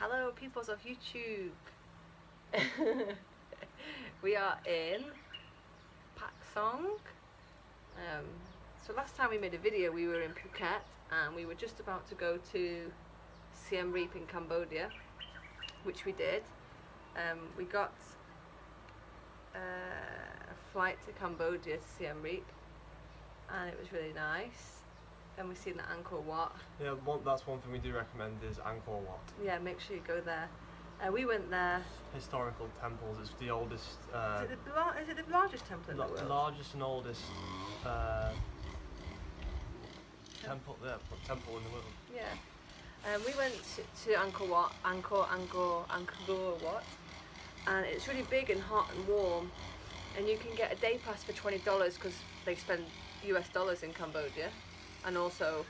Hello peoples of YouTube. We are in Pak Song. So last time we made a video we were in Phuket and we were just about to go to Siem Reap in Cambodia, which we did. We got a flight to Cambodia to Siem Reap and it was really nice. And we've seen the Angkor Wat. Yeah, that's one thing we do recommend is Angkor Wat. Yeah, make sure you go there. We went there. Historical temples. It's the oldest. Is it the largest temple in the world? Largest and oldest temple in the world. Yeah. We went to Angkor Wat, Angkor Wat, and it's really big and hot and warm. And you can get a day pass for $20 because they spend US dollars in Cambodia. And also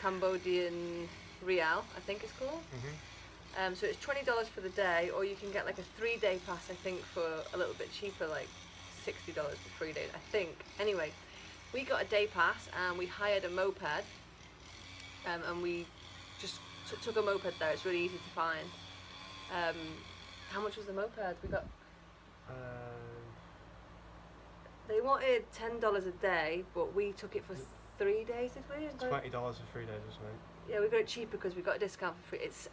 Cambodian Rial, I think it's called. Mm-hmm. So it's $20 for the day, or you can get like a 3-day pass, I think, for a little bit cheaper, like $60 for 3 days, I think. Anyway, we got a day pass and we hired a moped, and we just took a moped there. It's really easy to find. How much was the moped? We got. They wanted $10 a day, but we took it for 3 days, did we? $20 for 3 days or something. Yeah, we got it cheaper because we got a discount for free. It's,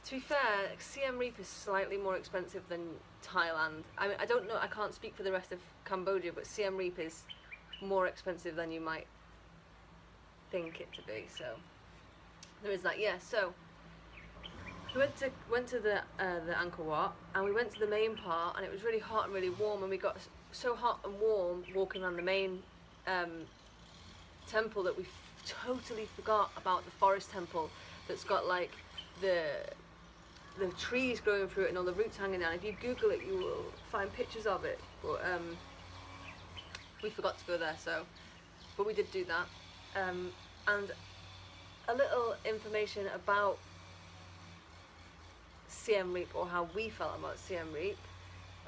to be fair, Siem Reap is slightly more expensive than Thailand. I mean, I don't know, I can't speak for the rest of Cambodia, but Siem Reap is more expensive than you might think it to be. So there is that. Yeah. So we went to the Angkor Wat, and we went to the main part, and it was really hot and really warm, and we got so hot and warm walking around the main temple that we totally forgot about the forest temple that's got like the trees growing through it and all the roots hanging down. If you Google it, you will find pictures of it. But we forgot to go there, but we did do that. And a little information about Siem Reap, or how we felt about Siem Reap.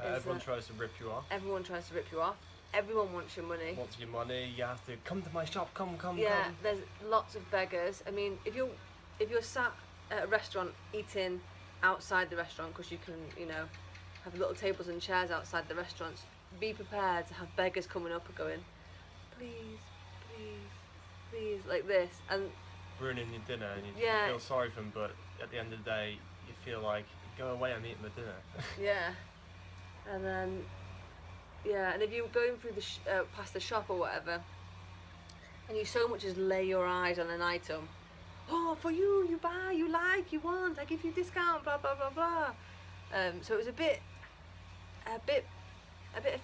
Everyone tries to rip you off. Everyone tries to rip you off. Everyone wants your money. Wants your money. You have to come to my shop. Come. Yeah, there's lots of beggars. I mean, if you're sat at a restaurant eating outside the restaurant, because you can, have little tables and chairs outside the restaurants, be prepared to have beggars coming up and going, please, please, please, like this, and ruining your dinner, and you yeah, feel sorry for them, but at the end of the day, you feel like, go away, I'm eating my dinner. Yeah, and then. Yeah, and if you're going through the past the shop or whatever, and you so much as lay your eyes on an item, oh, for you, you buy, you like, you want, I give you discount, blah blah blah blah. So it was a bit.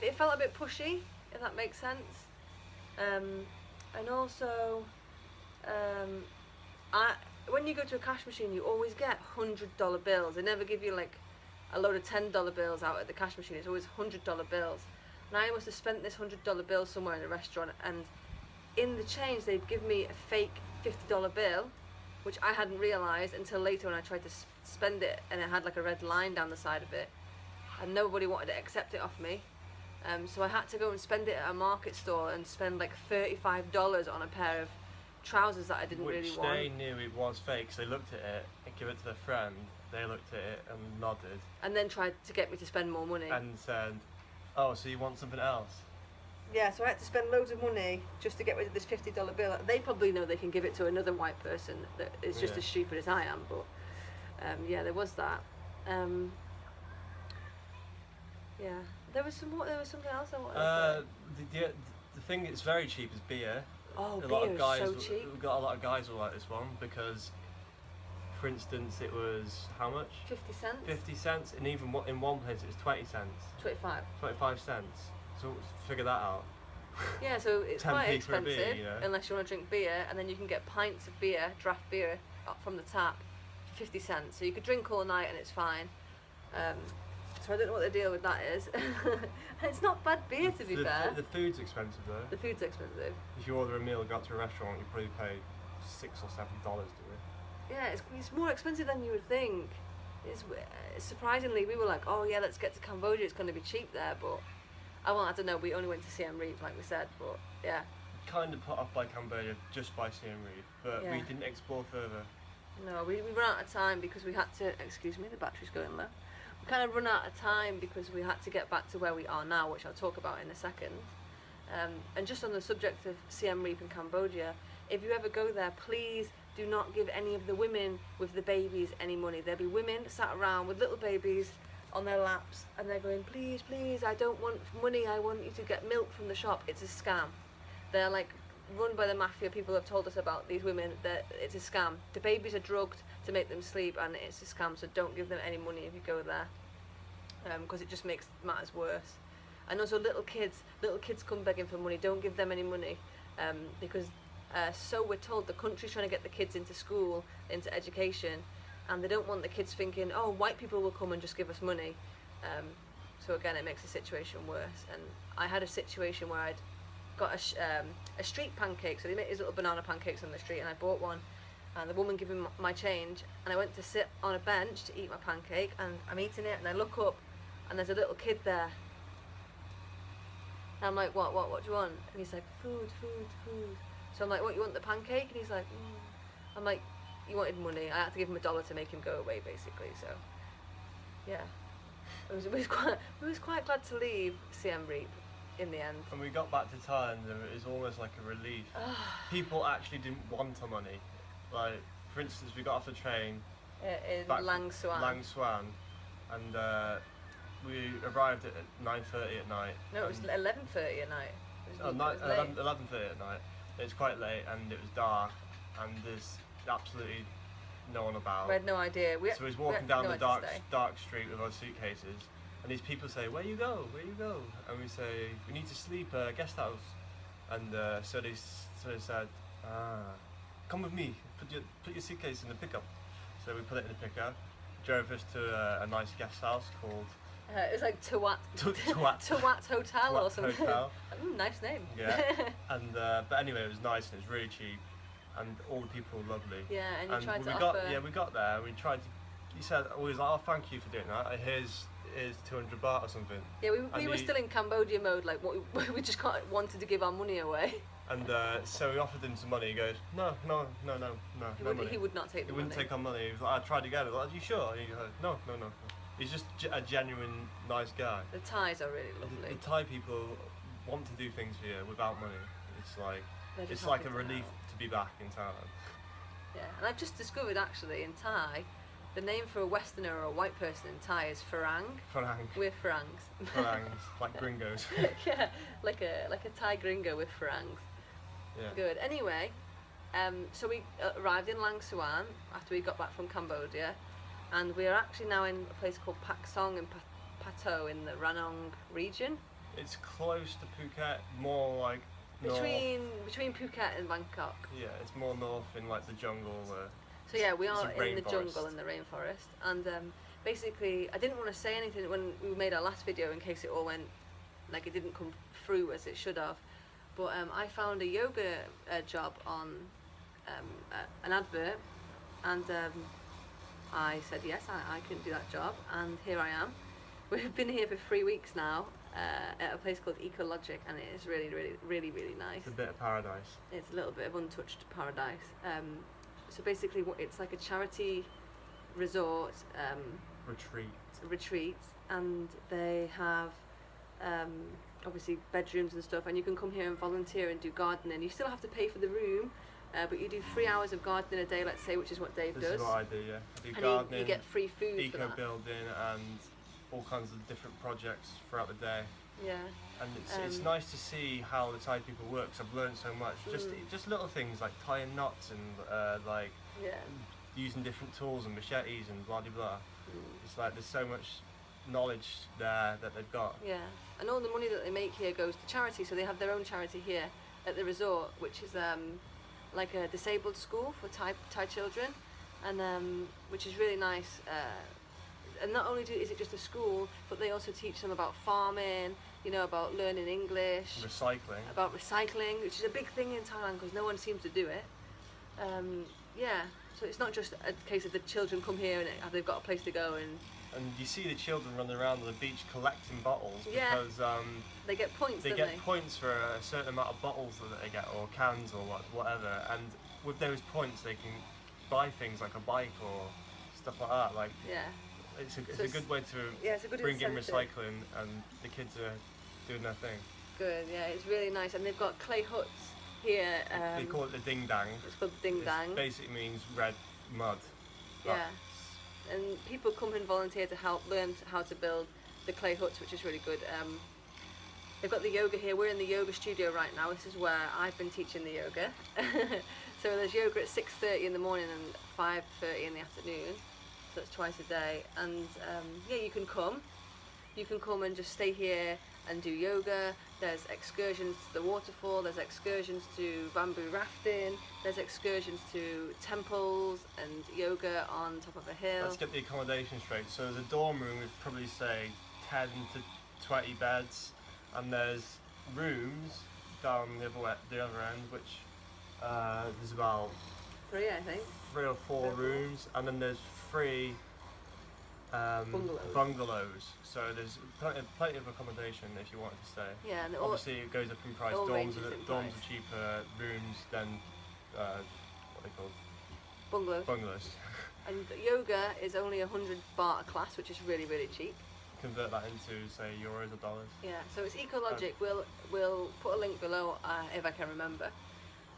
It felt a bit pushy, if that makes sense. And also, when you go to a cash machine, you always get $100 bills. They never give you like a load of $10 bills out at the cash machine. It's always $100 bills. And I must have spent this $100 bill somewhere in a restaurant, and in the change they'd give me a fake $50 bill, which I hadn't realised until later when I tried to spend it, and it had like a red line down the side of it, and nobody wanted to accept it off me. So I had to go and spend it at a market store and spend like $35 on a pair of trousers that I didn't really want. Which they knew it was fake, so they looked at it and gave it to their friend. They looked at it and nodded. And then tried to get me to spend more money. And said, oh, so you want something else? Yeah, so I had to spend loads of money just to get rid of this $50 bill. They probably know they can give it to another white person that is just as stupid as I am, but yeah, there was that. Yeah, there was something else I wanted to say. The thing that's very cheap is beer. Oh, beer is so cheap. We've got a lot of guys who like this one because, for instance, it was how much? 50 cents. 50 cents, and even in one place it was 20 cents. 25. 25 cents. So figure that out. Yeah, so it's quite expensive beer, unless you want to drink beer, and then you can get pints of beer, draft beer, from the tap for 50 cents. So you could drink all night and it's fine. So I don't know what the deal with that is. It's not bad beer, to be fair. The food's expensive though. The food's expensive. If you order a meal and go out to a restaurant, you probably pay $6 or $7 to it. Yeah, it's more expensive than you would think. Surprisingly, we were like, oh yeah, let's get to Cambodia, it's going to be cheap there, but I don't know, we only went to Siem Reap, like we said, but yeah. Kind of put off by Cambodia just by Siem Reap, but we didn't explore further. No, we run out of time because we had to. Excuse me, the battery's going low. We kind of run out of time because we had to get back to where we are now, which I'll talk about in a second. And just on the subject of Siem Reap in Cambodia, if you ever go there, please do not give any of the women with the babies any money. There'll be women sat around with little babies on their laps, and they're going, please, please, I don't want money, I want you to get milk from the shop. It's a scam. They're like run by the mafia. People have told us about these women, that it's a scam. The babies are drugged to make them sleep, and it's a scam, so don't give them any money if you go there, because it just makes matters worse. And also little kids come begging for money. Don't give them any money, because so we're told the country's trying to get the kids into school, into education, and they don't want the kids thinking, oh, white people will come and just give us money. So again, it makes the situation worse. And I had a situation where I'd got a street pancake, so they make these little banana pancakes on the street, and I bought one, and the woman gave me my change, and I went to sit on a bench to eat my pancake, and I'm eating it, and I look up, and there's a little kid there. And I'm like, what do you want? And he's like, food. So I'm like, what, you want the pancake? And he's like, I'm like, he wanted money. I had to give him $1 to make him go away, basically. So, yeah, we was quite glad to leave Siem Reap in the end. When we got back to Thailand, it was almost like a relief. People actually didn't want our money. Like, for instance, we got off the train In Lang Suan. And we arrived at 9:30 at night. No, it was 11:30 at night. It was 11:30 at night. It's quite late, and it was dark, and there's absolutely no one about. We had no idea. So we was walking down the dark street with our suitcases, and these people say, "Where you go? Where you go?" And we say, "We need to sleep at a guest house." And so they said, "Come with me. Put your suitcase in the pickup." So we put it in the pickup. Drove us to a nice guest house called. It was like Tawat Hotel or something. Hotel. Nice name. Yeah. And but anyway, it was nice and it was really cheap, and all the people were lovely. Yeah, and you tried to got offer. Yeah, we got there. And we tried to. He said, "Oh, he's like, oh, thank you for doing that. Here's 200 baht or something." Yeah, we were still in Cambodia mode. Like, we just wanted to give our money away. And so we offered him some money. He goes, no money. He would not take the money. He wouldn't take our money. He was like, I tried again. I was like, are you sure? And he goes, no. He's just a genuine nice guy. The Thais are really lovely. The Thai people want to do things for you without money. It's like a relief to be back in Thailand. Yeah, and I've just discovered actually in Thai, the name for a Westerner or a white person in Thai is Farang. Farang. We're Farangs. Farangs, like gringos. Yeah, like a Thai gringo with Farangs. Yeah. Good. Anyway, so we arrived in Lang Suan after we got back from Cambodia, and we are actually now in a place called Pak Song in Pato in the Ranong region. It's close to Phuket, more like north. Between Phuket and Bangkok. Yeah, it's more north in like the jungle. So yeah, we are in the jungle in the rainforest, and basically I didn't want to say anything when we made our last video in case it all went like it didn't come through as it should have. But I found a yoga job on an advert, and I said yes, I can do that job, and here I am. We've been here for 3 weeks now at a place called Ecologic, and it is really, really, really, really nice. It's a bit of paradise. It's a little bit of untouched paradise. So basically, it's like a charity resort retreat, and they have obviously bedrooms and stuff, and you can come here and volunteer and do gardening. You still have to pay for the room, but you do 3 hours of gardening a day, let's say, which is what Dave does. This is what I do, yeah. I do and gardening, you get free food for that. eco-building, and all kinds of different projects throughout the day. Yeah. And it's nice to see how the Thai people work, 'cause I've learned so much. Just little things like tying knots and like using different tools and machetes and blah blah blah. It's like there's so much knowledge there that they've got. Yeah, and all the money that they make here goes to charity, so they have their own charity here at the resort, which is like a disabled school for Thai children, and which is really nice. And not only is it just a school, but they also teach them about farming, about learning English, about recycling, which is a big thing in Thailand because no one seems to do it. Yeah, so it's not just a case of the children come here and they've got a place to go and you see the children running around on the beach collecting bottles because they get points. They get points for a certain amount of bottles that they get, or cans, or whatever. And with those points, they can buy things like a bike or stuff like that. Like Yeah. it's a So good way to it's a good bring in incentive. recycling, and the kids are doing their thing. Good, yeah, it's really nice, and they've got clay huts here. They call it the ding dang. It's called the ding dang. It basically means red mud. Yeah, and people come and volunteer to help learn how to build the clay huts, which is really good. They've got the yoga here. We're in the yoga studio right now. This is where I've been teaching the yoga. So there's yoga at 6:30 in the morning and 5:30 in the afternoon. So it's twice a day. And yeah, you can come. You can come and just stay here and do yoga. There's excursions to the waterfall. There's excursions to bamboo rafting. There's excursions to temples and yoga on top of a hill. Let's get the accommodation straight. So the dorm room is probably say 10 to 20 beds, and there's rooms down the other end, which there's about 3, I think. 3 or 4 rooms, and then there's 3 bungalows. So there's plenty of accommodation if you wanted to stay. Yeah, and obviously it goes up in price. all Dorms ranges in are price. cheaper rooms than what are they called? Bungalows. And yoga is only 100 baht a class, which is really, really cheap. Convert that into say euros or dollars. Yeah, so it's Ecologic. We'll put a link below if I can remember.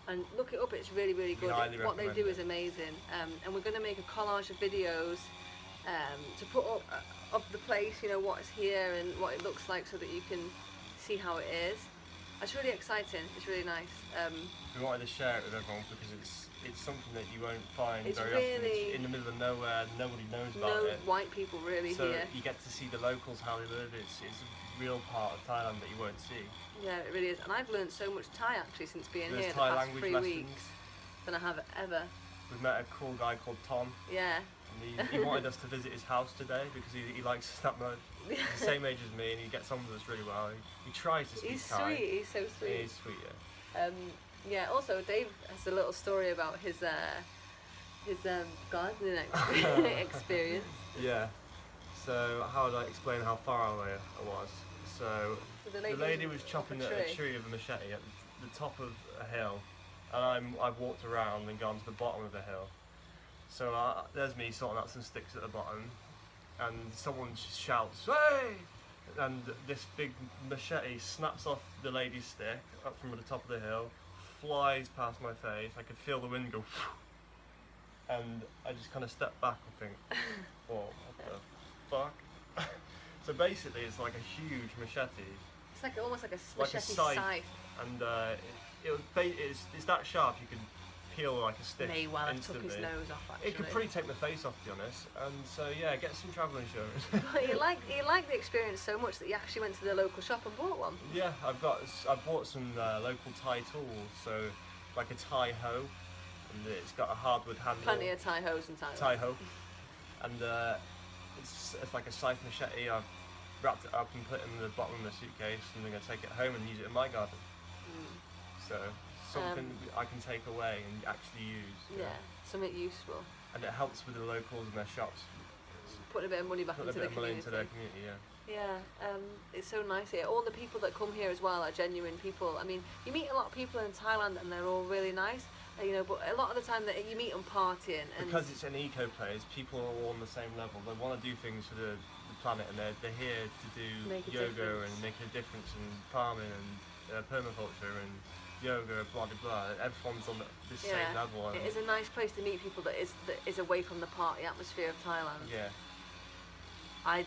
And look it up, it's really, really good. What they do is amazing. And we're going to make a collage of videos to put up of the place, you know, what's here and what it looks like, so that you can see how it is. It's really exciting, it's really nice. We wanted to share it with everyone because it's something that you won't find It's very really often. It's in the middle of nowhere, nobody knows about it. No white people really So here. you get to see the locals, how they live. It's a real part of Thailand that you won't see. Yeah, it really is. And I've learned so much Thai actually since being There's here Thai the past language 3 lessons. weeks than I have ever. We've met a cool guy called Tom. Yeah. And he wanted us to visit his house today because he likes snap mode. He's the same age as me, and he gets on with us really well. He tries to speak He's Thai. sweet, he's so sweet. He's sweet, yeah. Yeah, also Dave has a little story about his gardening experience. Yeah. So how would I explain how far away I was? So So the lady was chopping a tree with a machete at the top of a hill, and I've walked around and gone to the bottom of the hill. So there's me sorting out some sticks at the bottom, and someone shouts, "Hey!" And this big machete snaps off the lady's stick up from the top of the hill, flies past my face. I could feel the wind go, and I just kind of step back and think, "Oh, what the fuck?" So basically, it's like a huge machete. It's like almost like a Like a machete scythe. And it's that sharp you can peel like a stick May well have took instantly. his nose off actually. It could pretty take my face off, to be honest. And so yeah, get some travel insurance. But he liked the experience so much that he actually went to the local shop and bought one. Yeah, I bought some local Thai tools, so like a Thai hoe, and it's got a hardwood handle. Plenty of Thai hoes and Thai hoe, and it's like a scythe machete. I've wrapped it up and put it in the bottom of the suitcase, and I'm gonna take it home and use it in my garden. So something I can take away and actually use. Yeah, something useful. And it helps with the locals and their shops. Put a bit of money back Put a into bit the of money community. into their community, yeah. Yeah, it's so nice here. All the people that come here as well are genuine people. I mean, you meet a lot of people in Thailand and they're all really nice, you know, but a lot of the time that you meet them partying. And because it's an eco place, people are all on the same level. They want to do things for the planet, and they're here to do Make a yoga difference. and make a difference in farming and permaculture and yoga, blah blah blah. Everyone's on the same level. It is a nice place to meet people that is away from the party atmosphere of Thailand. Yeah. I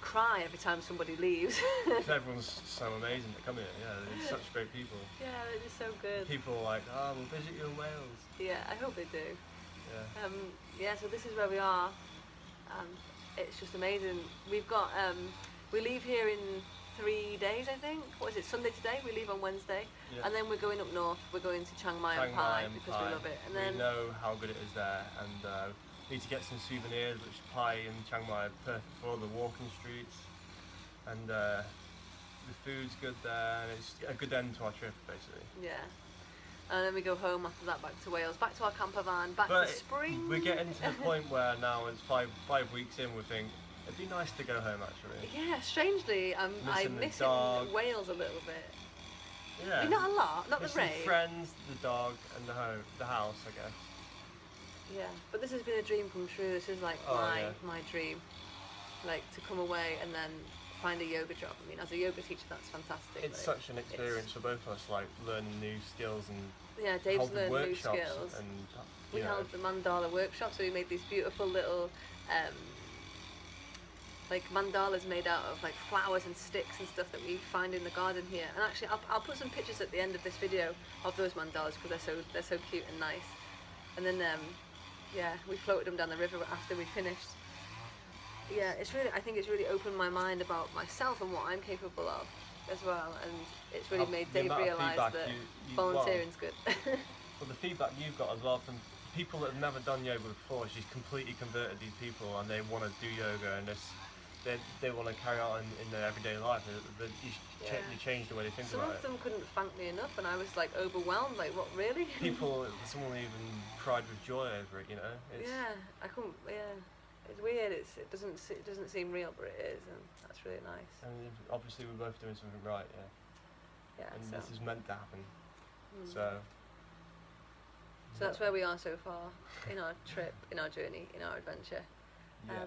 cry every time somebody leaves. 'Cause everyone's so amazing to come here. Yeah, they're such great people. Yeah, it is so good. People are like, oh, we'll visit you in Wales. Yeah, I hope they do. Yeah. Yeah, so this is where we are. It's just amazing. We've got we leave here in 3 days, I think. What is it? Sunday today. We leave on Wednesday, Yeah. and then we're going up north. We're going to Chiang Mai and Pai because we love it. And then we know how good it is there, and need to get some souvenirs, which Pai and Chiang Mai are perfect for. The walking streets, and the food's good there, and it's a good end to our trip, basically. yeah, and then we go home after that, back to Wales, back to our camper van, back But to spring. we're getting to the point where now it's five weeks in, we think it'd be nice to go home actually. Yeah, strangely, I'm Missing the missing dog. Wales a little bit. Yeah. Not a lot, not the Missing rain. friends, the dog, and the house, I guess. Yeah, but this has been a dream come true. This is like my dream, like to come away and then find a yoga job. I mean, as a yoga teacher, that's fantastic. It's such an experience for both of us, like learning new skills and Dave's learned new workshops skills. and we held the mandala workshop, so we made these beautiful little like mandalas made out of like flowers and sticks and stuff that we find in the garden here. And actually, I'll put some pictures at the end of this video of those mandalas because they're so cute and nice. And then we floated them down the river after we finished. Yeah, I think it's really opened my mind about myself and what I'm capable of as well, and it's really made Dave realise that volunteering's good. Well, the feedback you've got as well from people that have never done yoga before, she's completely converted these people and they want to do yoga and they want to carry on in their everyday life. You changed the way they think about it. Some of them couldn't thank me enough, and I was like overwhelmed. Like, what, really? Someone even cried with joy over it. You know. I couldn't. Yeah, it's weird. It doesn't seem real, but it is, and that's really nice. And obviously, we're both doing something right. Yeah. And this is meant to happen. So that's where we are so far in our trip, in our journey, in our adventure. Yeah.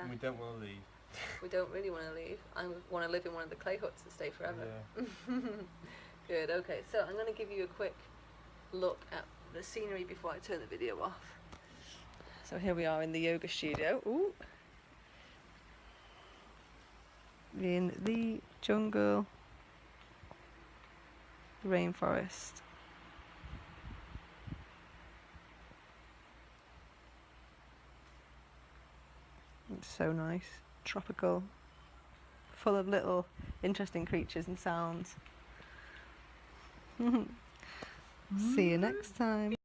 And we don't want to leave. We don't really want to leave. I want to live in one of the clay huts and stay forever. Yeah. Good, okay, so I'm going to give you a quick look at the scenery before I turn the video off. So here we are in the yoga studio. Ooh. In the jungle, rainforest. It's so nice, tropical, full of little interesting creatures and sounds. See you next time.